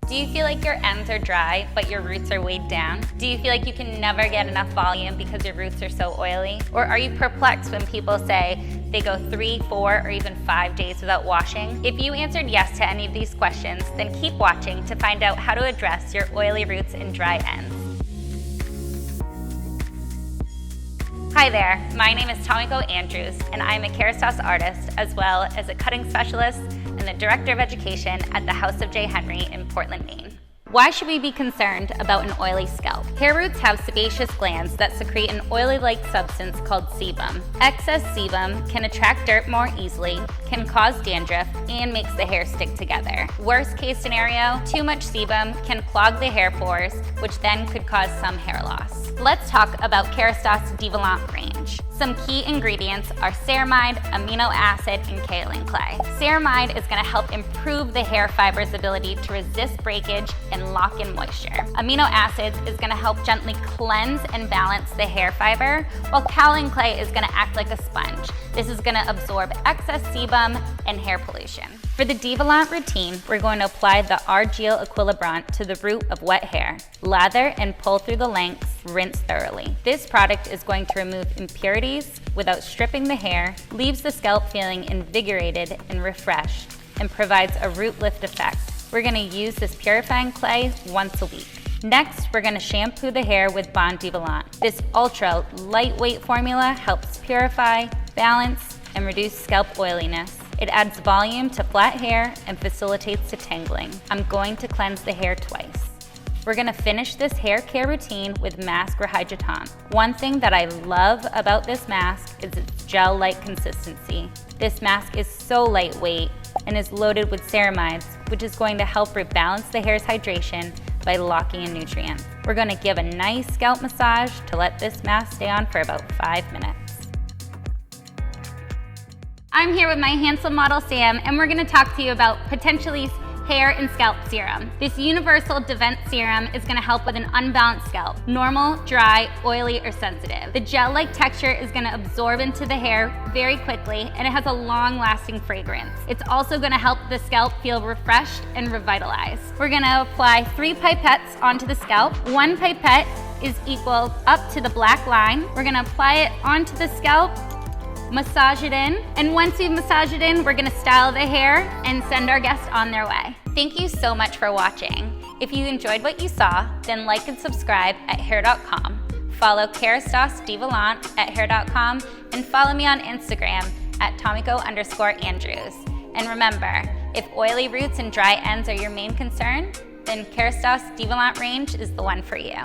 Do you feel like your ends are dry, but your roots are weighed down? Do you feel like you can never get enough volume because your roots are so oily? Or are you perplexed when people say they go 3, 4, or even 5 days without washing? If you answered yes to any of these questions, then keep watching to find out how to address your oily roots and dry ends. Hi there, my name is Tamiko Andrews, and I'm a Kerastase artist as well as a cutting specialist and the Director of Education at the House of J. Henry in Portland, Maine. Why should we be concerned about an oily scalp? Hair roots have sebaceous glands that secrete an oily-like substance called sebum. Excess sebum can attract dirt more easily, can cause dandruff, and makes the hair stick together. Worst case scenario, too much sebum can clog the hair pores, which then could cause some hair loss. Let's talk about Kerastase Devolant range. Some key ingredients are ceramide, amino acid, and kaolin clay. Ceramide is going to help improve the hair fiber's ability to resist breakage and lock in moisture. Amino acids is going to help gently cleanse and balance the hair fiber, while kaolin clay is going to act like a sponge. This is going to absorb excess sebum and hair pollution. For the Devolant routine, we're going to apply the Argile Equilibrant to the root of wet hair. Lather and pull through the lengths, rinse thoroughly. This product is going to remove impurities without stripping the hair, leaves the scalp feeling invigorated and refreshed, and provides a root lift effect. We're going to use this purifying clay once a week. Next, we're going to shampoo the hair with Bond Devolant. This ultra lightweight formula helps purify, balance, and reduce scalp oiliness. It adds volume to flat hair and facilitates detangling. I'm going to cleanse the hair twice. We're going to finish this hair care routine with mask rehydratant. One thing that I love about this mask is its gel-like consistency. This mask is so lightweight and is loaded with ceramides, which is going to help rebalance the hair's hydration by locking in nutrients. We're going to give a nice scalp massage to let this mask stay on for about 5 minutes. I'm here with my handsome model Sam, and we're going to talk to you about Potentially's hair and scalp serum. This universal Devent serum is going to help with an unbalanced scalp, normal, dry, oily, or sensitive. The gel-like texture is going to absorb into the hair very quickly, and it has a long-lasting fragrance. It's also going to help the scalp feel refreshed and revitalized. We're going to apply 3 pipettes onto the scalp. 1 pipette is equal up to the black line. We're going to apply it onto the scalp, massage it in, and once we've massaged it in, we're gonna style the hair and send our guests on their way. Thank you so much for watching. If you enjoyed what you saw, then like and subscribe at Hair.com. Follow Kerastase Devolant at Hair.com, and follow me on Instagram at Tamiko_Andrews. And remember, if oily roots and dry ends are your main concern, then Kerastase Devolant range is the one for you.